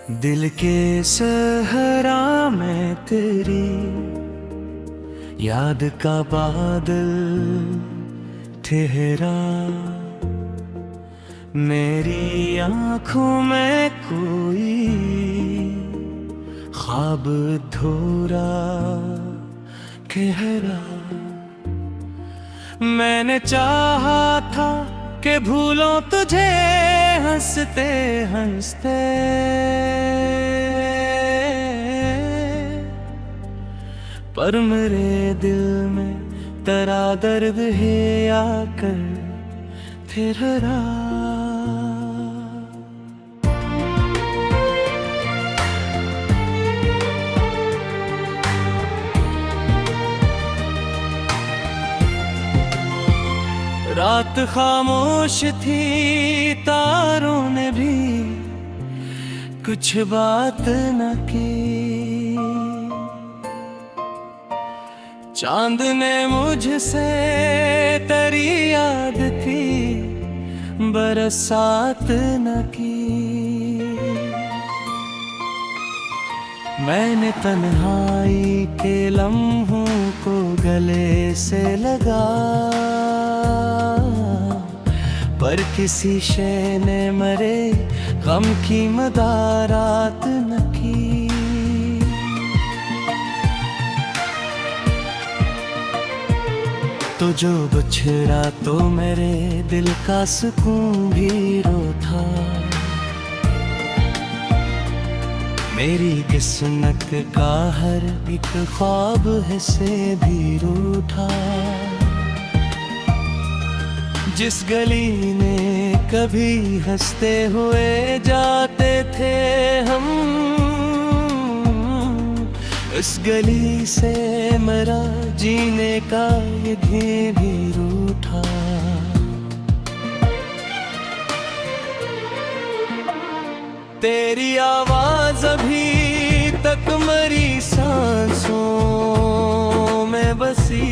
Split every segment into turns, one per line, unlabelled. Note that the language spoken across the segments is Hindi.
दिल के सहरा में तेरी याद का बादल ठहरा, मेरी आंखों में कोई ख्वाब अधूरा गहरा। मैंने चाहा था कि भूलों तुझे हंसते हंसते, पर मेरे दिल में तेरा दर्द है आकर ठहरा। रात खामोश थी, तारों ने भी कुछ बात न की, चांद ने मुझसे तेरी याद थी बरसात न की। मैंने तन्हाई के लम्हों को गले से लगा, पर किसी शय ने मरे गम की मदारात न की। तो जो बछड़ा तो मेरे दिल का सुकून भी रो था, मेरी किस्मत का हर एक ख्वाब है से भी रूठा। जिस गली में कभी हंसते हुए जाते थे हम, उस गली से मेरा जीने का ये भी रूठा। तेरी आवाज अभी तक मेरी सांसों में बसी,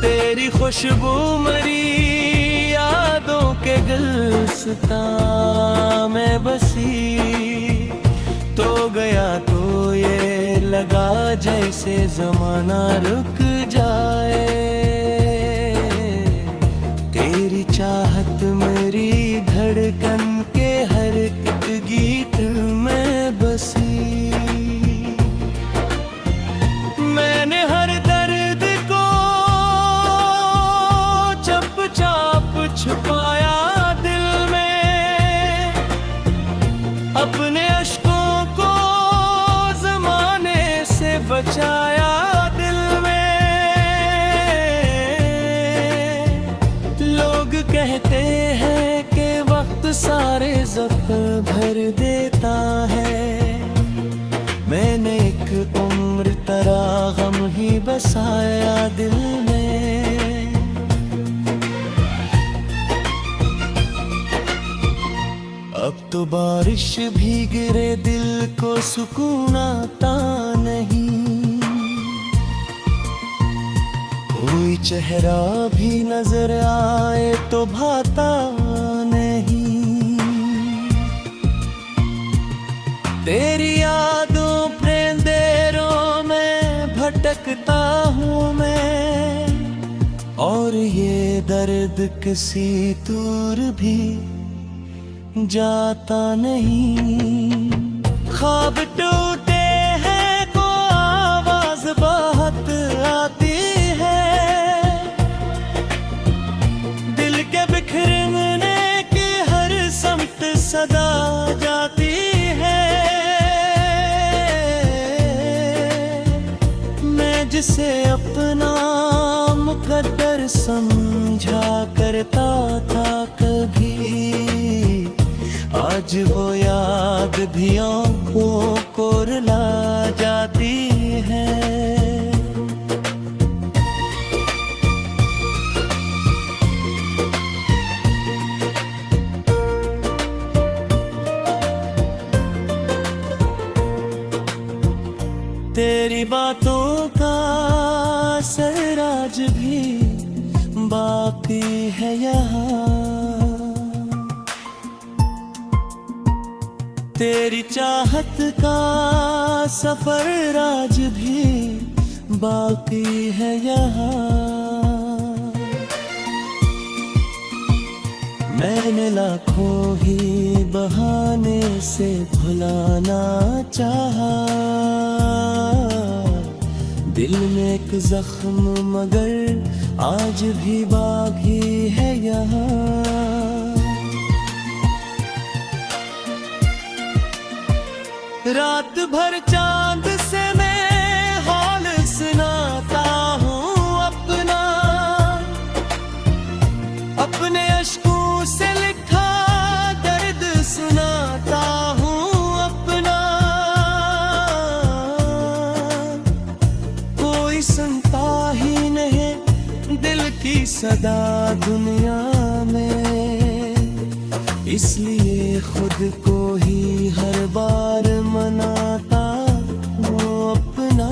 तेरी खुशबू मेरी यादों के गुलस्तां में बसी। तो गया तो ये लगा जैसे जमाना रुक जाए, तेरी चाहत मेरी धड़कन के हर एक गीत में बसी। मैंने हर दर्द को छुपाया दिल में, अपने अश्कों को ज़माने से बचाया दिल में। लोग कहते हैं कि वक्त सारे ज़ख्म भर देता है, मैंने एक उम्र तेरा गम ही बसाया दिल में। अब तो बारिश भी गिरे दिल को सुकून आता नहीं, कोई चेहरा भी नजर आए तो भाता नहीं। तेरी यादों प्रेंदेरों में भटकता हूँ मैं, और ये दर्द किसी दूर भी जाता नहीं। ख्वाब टूटे हैं को आवाज बहुत आती है, दिल के बिखरने की हर समत सदा जाती है। मैं जिसे अपना मुकद्दर समझा करता था कभी, आज वो याद भी आँखों को रुला जाती है। तेरी बातों का असर आज भी बाकी है यहाँ, तेरी चाहत का सफर आज भी बाकी है यहाँ। मैंने लाखों ही बहाने से भुलाना चाहा, दिल में एक जख्म मगर आज भी बाकी है यहाँ। रात भर चांद से मैं हाल सुनाता हूँ अपना, अपने अश्कों से लिखा दर्द सुनाता हूँ अपना। कोई सुनता ही नहीं दिल की सदा दुनिया में, इसलिए खुद को ही हर बार मनाता हूँ अपना।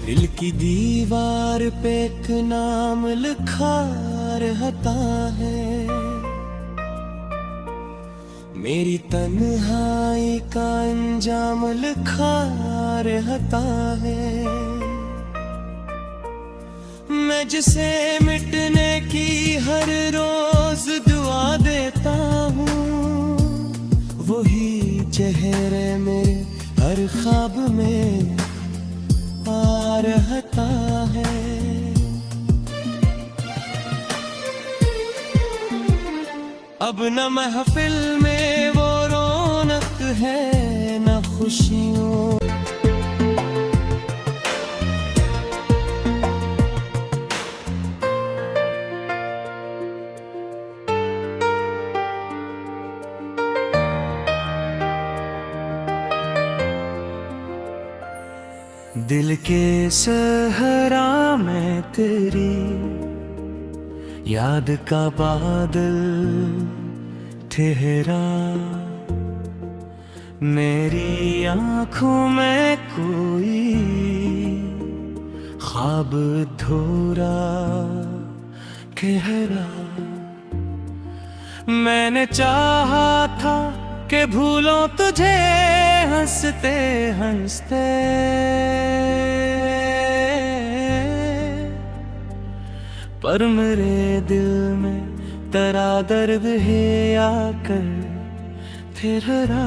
दिल की दीवार पे एक नाम लिखा रहता है, मेरी तन्हाई का अंजाम लिखा रहता है। मैं जिसे मिटने की हर रोज दुआ देता हूँ, वही चेहरे मेरे हर ख्वाब में आ रहता है। अब न महफिल में वो रौनक है न खुशियों, दिल के सहरा में तेरी याद का बादल ठहरा, मेरी आँखों में कोई ख्वाब अधूरा गहरा। मैंने चाहा था कि भूलों तुझे हंसते हंसते, पर मेरे दिल में तेरा दर्द है आकर ठहरा।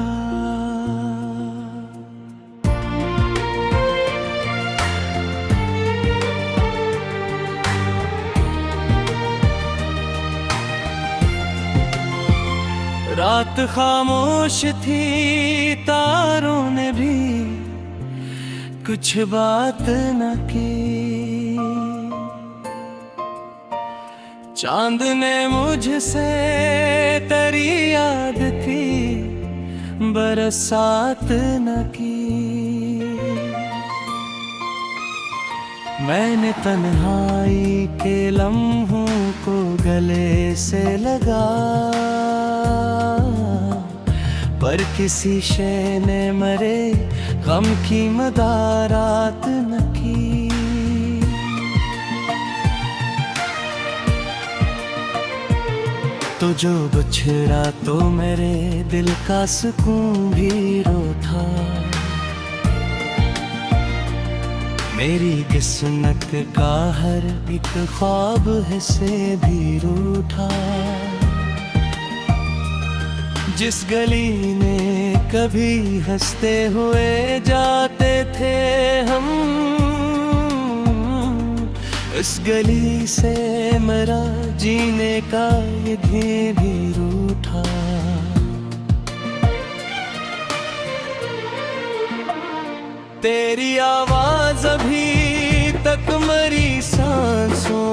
रात खामोश थी, तारों ने भी कुछ बात न की, चांद ने मुझसे तेरी याद की बरसात न की। मैंने तन्हाई के लम्हों को गले से लगा, पर किसी शय ने मरे गम की मदारात न की। तो जो बछड़ा तो मेरे दिल का सुकून भी रो था, मेरी किस्मत का हर एक ख्वाब है से भी रूठा। जिस गली में कभी हंसते हुए जाते थे हम, उस गली से मेरा जीने का ये भी रूठा। तेरी आवाज अभी तक मेरी सांसों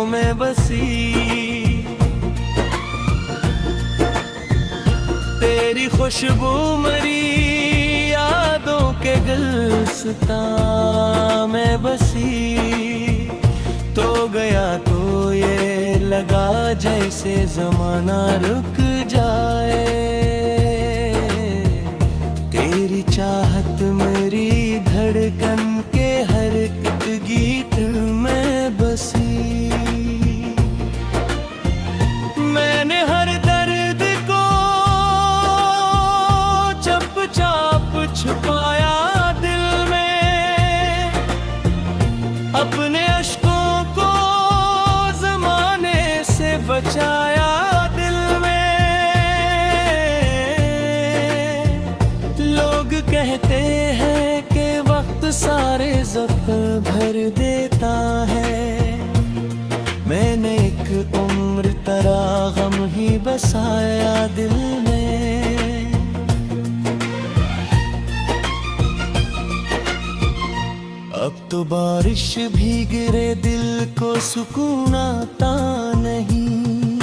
में बसी, तेरी खुशबू मेरी यादों के गुलस्तां में बसी। तो गया तो ये लगा जैसे जमाना रुक जाए, बचाया दिल में। लोग कहते हैं कि वक्त सारे ज़ख्म भर देता है, मैंने एक उम्र तेरा गम ही बसाया दिल में। अब तो बारिश भी गिरे दिल को सुकून आता नहीं,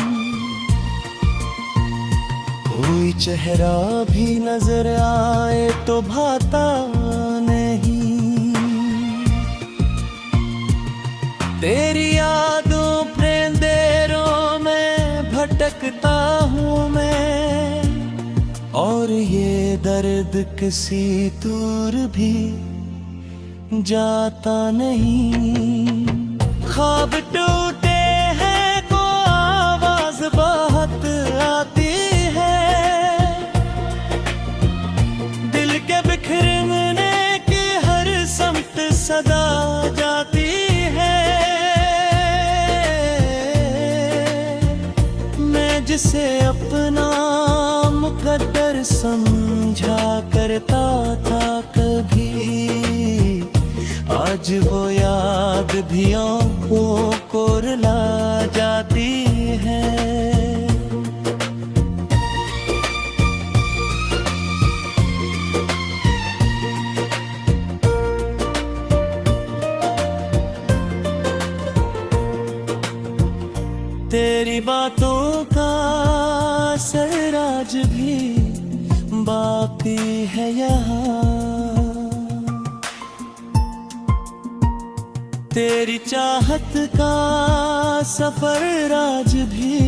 कोई चेहरा भी नजर आए तो भाता नहीं। तेरी यादों पे अंधेरों में भटकता हूँ मैं, और ये दर्द किसी दूर भी जाता नहीं। ख्वाब टूटे हैं को आवाज बहुत आती है, दिल के बिखरने की हर समत सदा जाती है। मैं जिसे अपना मुकद्दर समझा करता था कभी, आज वो याद भी आँखों को रुला जाती है। तेरी बातों का असर आज भी बाकी है यहाँ, तेरी चाहत का सफर आज भी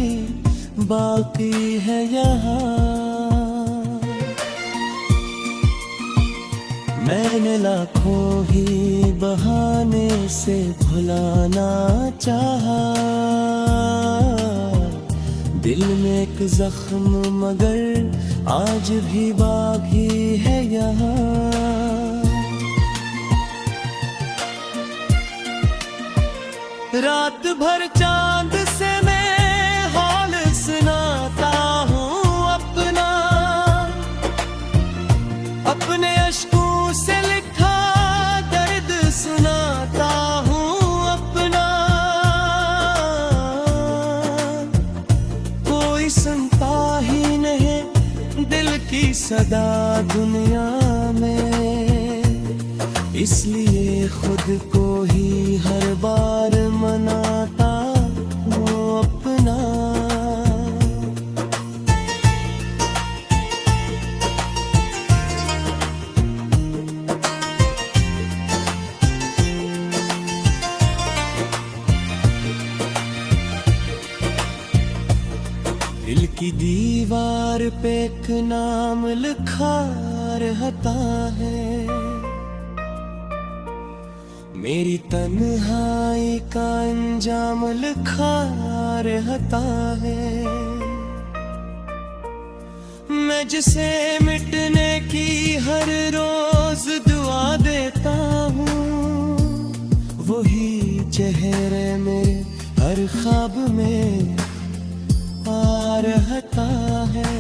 बाकी है यहाँ। मैंने लाखों ही बहाने से भुलाना चाहा, दिल में एक जख्म मगर आज भी बाकी है यहाँ। रात भर चांद से मैं हाल सुनाता हूँ अपना, अपने अश्कों से लिखा दर्द सुनाता हूँ अपना। कोई सुनता ही नहीं दिल की सदा दुनिया में, इसलिए खुद को ही हर बार मनाता हूँ अपना। दिल की दीवार पे एक नाम लिखा रहता है, मेरी तन्हाई का अंजाम लिखा रहता है। मैं जिसे मिटने की हर रोज दुआ देता हूँ, वही चेहरे मेरे हर ख्वाब में आ रहता है।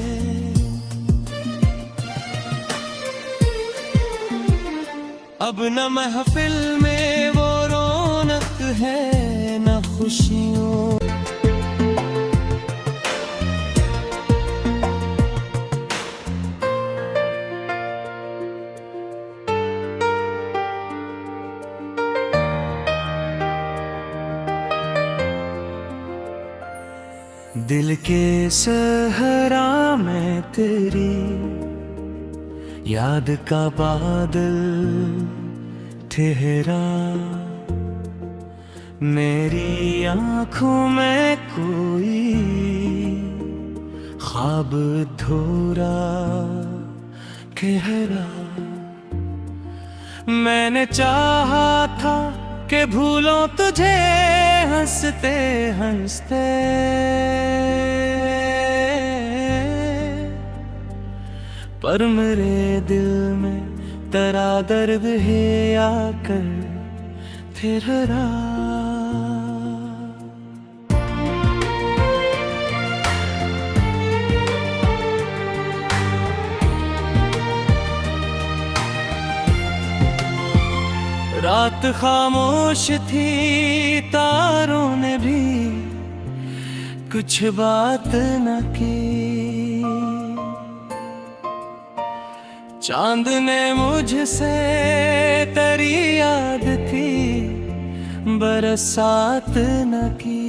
अब न महफिल में वो रौनक है न खुशियों, दिल के सहरा में तेरी याद का बादल ठहरा, मेरी आँखों में कोई ख्वाब अधूरा गहरा। मैंने चाहा था कि भूलों तुझे हंसते हंसते, पर मेरे दिल में तेरा दर्द है आकर फिर हरा। रात खामोश थी, तारों ने भी कुछ बात न की। चांद ने मुझसे तेरी याद थी बरसात न की।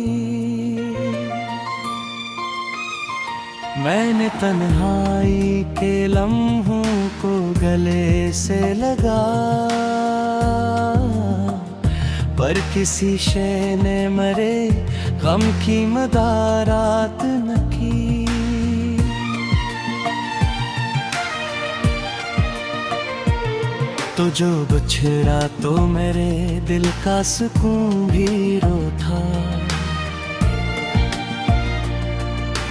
मैंने तन्हाई के लम्हों को गले से लगा, पर किसी शय ने मरे गम की मदारात न की। तो जो बिछड़ा तो मेरे दिल का सुकून भी रो था।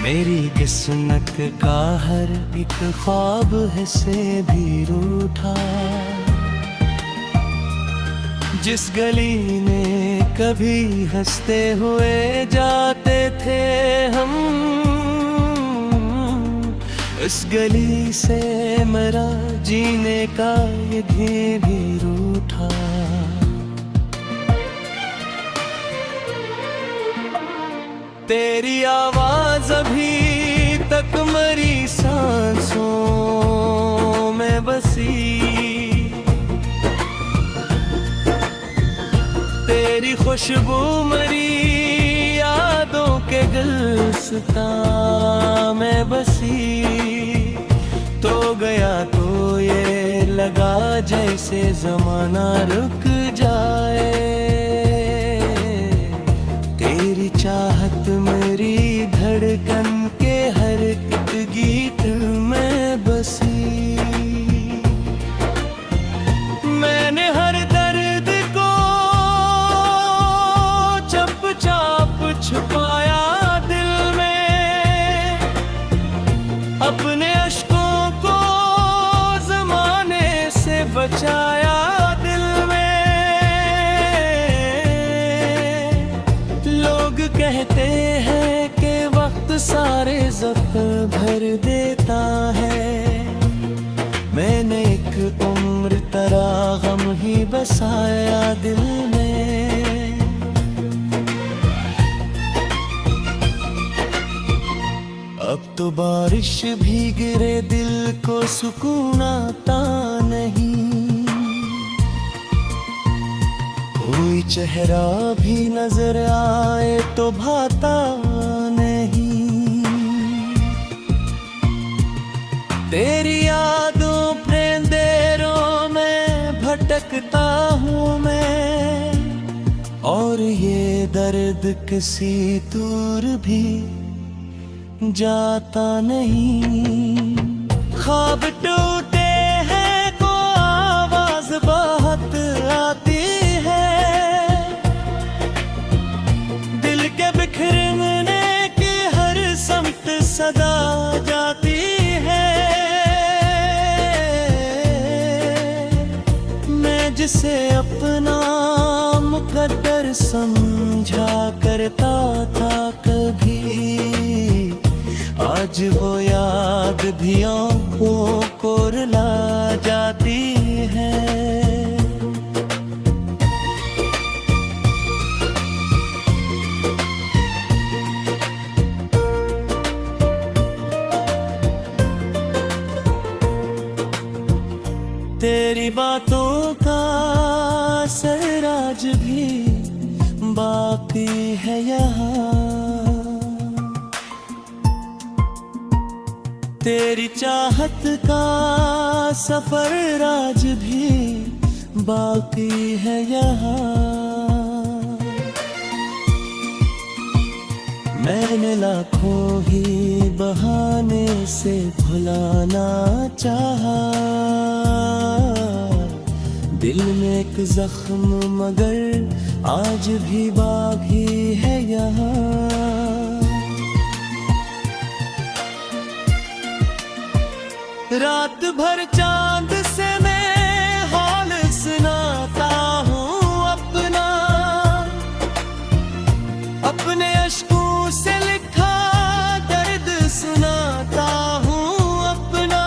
मेरी किस्मत का हर एक ख्वाब है से भी रूठा। जिस गली में कभी हंसते हुए जाते थे हम, उस गली से मेरा जीने का ये भी रूठा। तेरी आवाज अभी तक मरी सांसों में बसी, तेरी खुशबू मरी यादों के गुलस्तां में बसी। तो गया तो ये लगा जैसे जमाना रुक जाए। तेरी चाहत मेरी धड़कन के हर एक गीत में बसी। मैंने हर दर्द को चुपचाप छुपाया दिल में, अपने अश्कों को ज़माने से बचाया दिल में। लोग कहते हैं कि वक्त सारे ज़ख्म भर देता है, मैंने एक उम्र तेरा गम ही बसाया दिल में। अब तो बारिश भी गिरे दिल को सुकून आता नहीं, कोई चेहरा भी नजर आए तो भाता नहीं। तेरी यादों के अंधेरों में भटकता हूँ मैं, और ये दर्द किसी दूर भी जाता नहीं। ख्वाब टूटे हैं को आवाज बहुत आती है, दिल के बिखरने की हर समत सदा जाती है। मैं जिसे अपना मुकद्दर समझा करता था कभी, आज वो याद भी आँखों को रुला जाती है। तेरी बातों का असर आज भी बाकी है यहाँ, तेरी चाहत का सफर आज भी बाकी है यहाँ। मैंने लाखों ही बहाने से भुलाना चाहा, दिल में एक जख्म मगर आज भी बाकी है यहाँ। रात भर चांद से मैं हाल सुनाता हूँ अपना, अपने अश्कों से लिखा दर्द सुनाता हूँ अपना।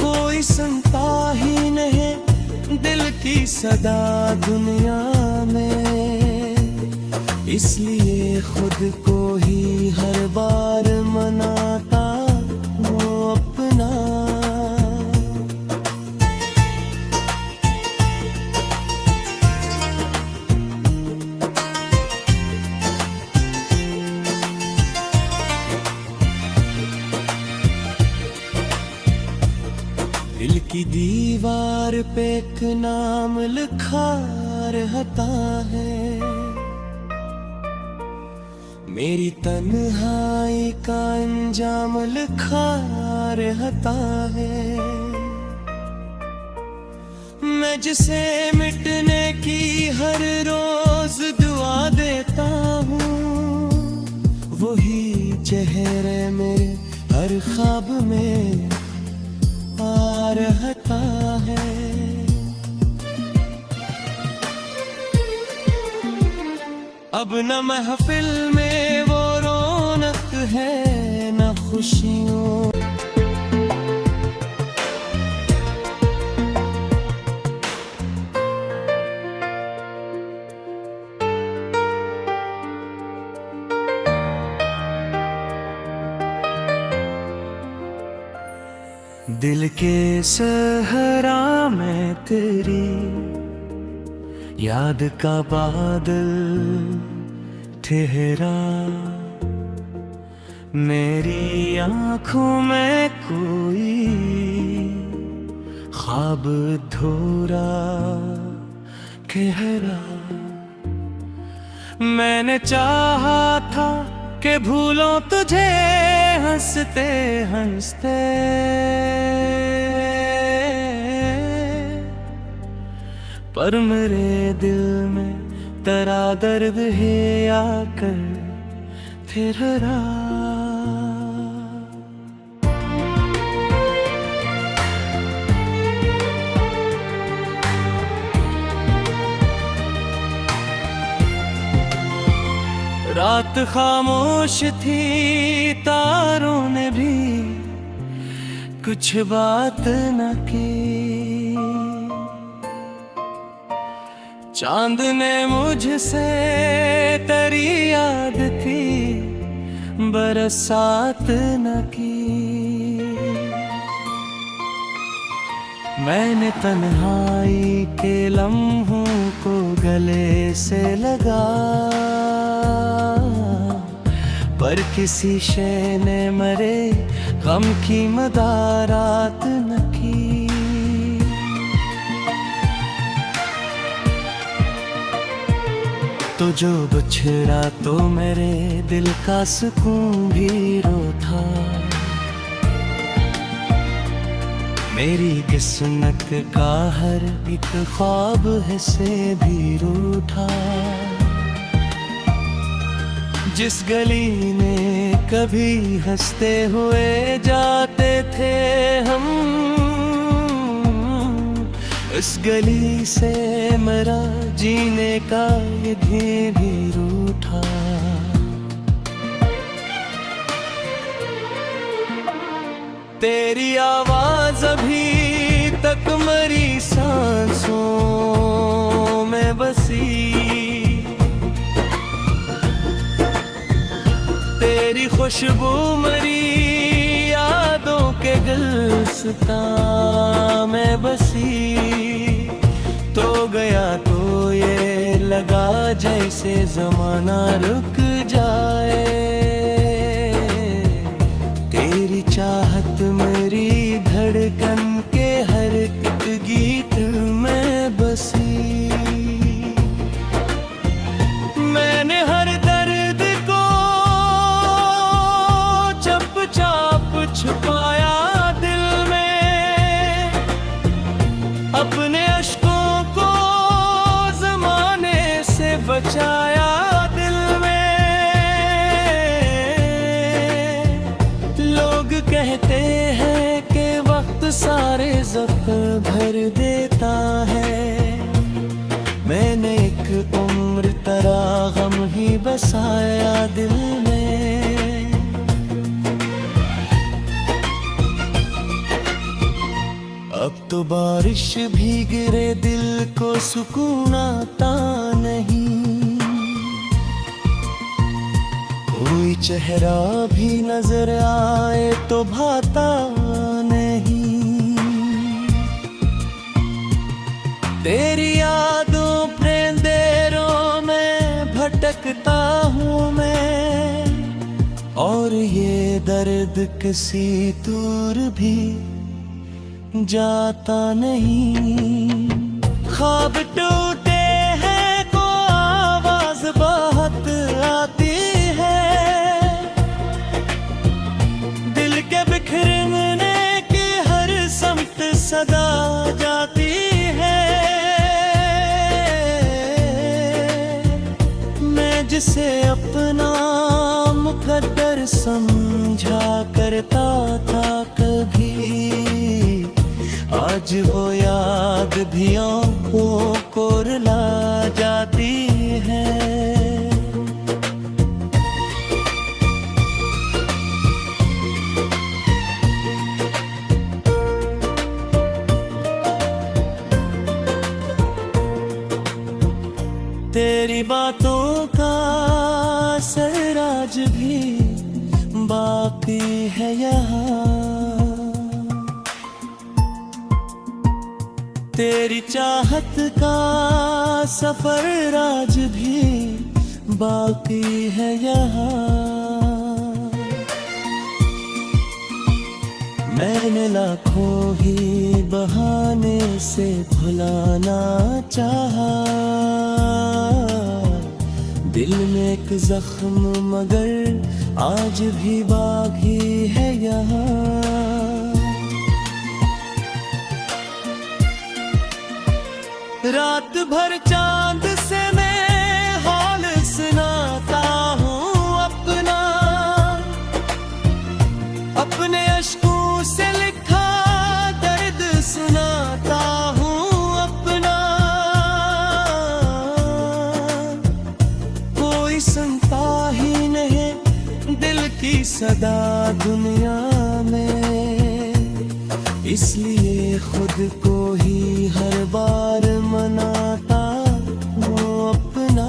कोई सुनता ही सदा दुनिया में, इसलिए खुद को ही हर बार मनाता हूँ अपना। दिल की दीवार पे एक नाम लिखा रहता है, मेरी तन्हाई का अंजाम लिखा रहता है। मैं जिसे मिटने की हर रोज दुआ देता हूँ, वही चेहरे मेरे हर ख्वाब में आ रहता है। अब न महफिल में वो रौनक है न खुशियों, दिल के सहरा में तेरी याद का बादल ठहरा, मेरी आँखों में कोई ख्वाब अधूरा गहरा। मैंने चाहा था कि भूलों तुझे हंसते हंसते, पर मेरे दिल में तेरा दर्द है आकर ठहरा। रात खामोश थी, तारों ने भी कुछ बात न की, चांद ने मुझसे तेरी याद थी बरसात न की। मैंने तन्हाई के लम्हों को गले से लगा, पर किसी शय ने मरे गम की मदारात न की। तो जो बिछड़ा तो मेरे दिल का सुकून भी रो था, मेरी किस्मत का हर एक ख्वाब है से भी रूठा। जिस गली में कभी हंसते हुए जाते थे हम, उस गली से मेरा जीने का ये भी रूठा। तेरी आवाज अभी तक मेरी सांसों में बसी, तेरी खुशबू मेरी यादों के गुलस्तां में बसी। तो गया तो ये लगा जैसे जमाना रुक जाए, तेरी चाहत मेरी धड़कन के हर एक गीत में बसी। मैंने हर दर्द को चुपचाप छुपाया दिल में, अपने अश्कों को ज़माने से बचाया दिल में। लोग कहते हैं कि वक्त सारे ज़ख्म भर देता है, मैंने एक उम्र तेरा गम ही बसाया दिल में। अब तो बारिश भी गिरे दिल को सुकून आता नहीं। कोई चेहरा भी नजर आए तो भाता नहीं। तेरी यादों प्रेंदेरों में भटकता हूँ मैं, और ये दर्द किसी दूर भी जाता नहीं। ख्वाब टूटे हैं को आवाज बहुत आती है, दिल के बिखरने की हर समत सदा जाती है। मैं जिसे अपना मुकद्दर समझा करता था कभी, आज वो याद भी आँखों को रुला जाती है। तेरी बातों का असर आज भी बाकी है यहाँ, तेरी चाहत का सफर आज भी बाकी है यहाँ। मैंने लाखों ही बहाने से भुलाना चाहा, दिल में एक जख्म मगर आज भी बाकी है यहाँ। रात भर चांद से मैं हाल सुनाता हूँ अपना, अपने अश्कों से लिखा दर्द सुनाता हूँ अपना। कोई सुनता ही नहीं दिल की सदा दुनिया में, इसलिए खुद को ही हर बार मनाता हूँ अपना।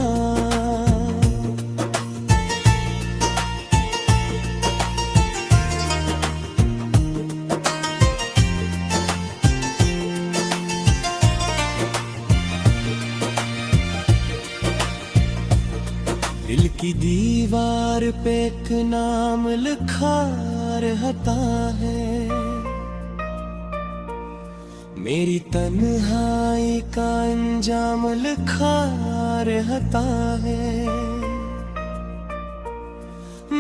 दिल की दीवार पे एक नाम लिखा रहता है, मेरी तन्हाई का अंजाम लिखा रहता है।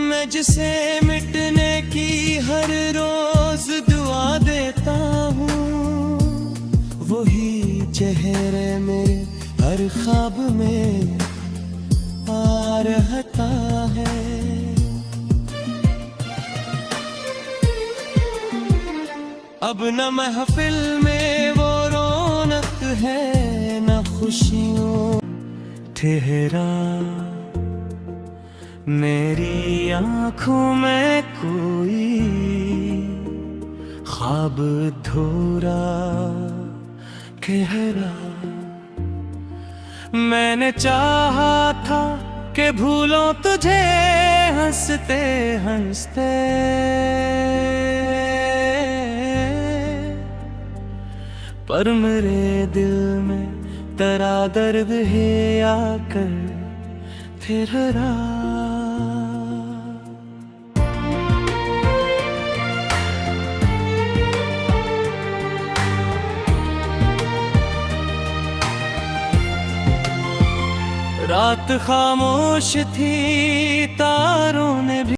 मैं जिसे मिटने की हर रोज दुआ देता हूँ, वही चेहरे मेरे हर ख्वाब में आ रहता है। अब न महफिल में वो रौनक है न खुशियों। ठहरा मेरी आँखों में कोई ख्वाब अधूरा गहरा, मैंने चाहा था कि भूलों तुझे हंसते हंसते, पर मेरे दिल में तेरा दर्द है आकर फिर हरा। रात खामोश थी, तारों ने भी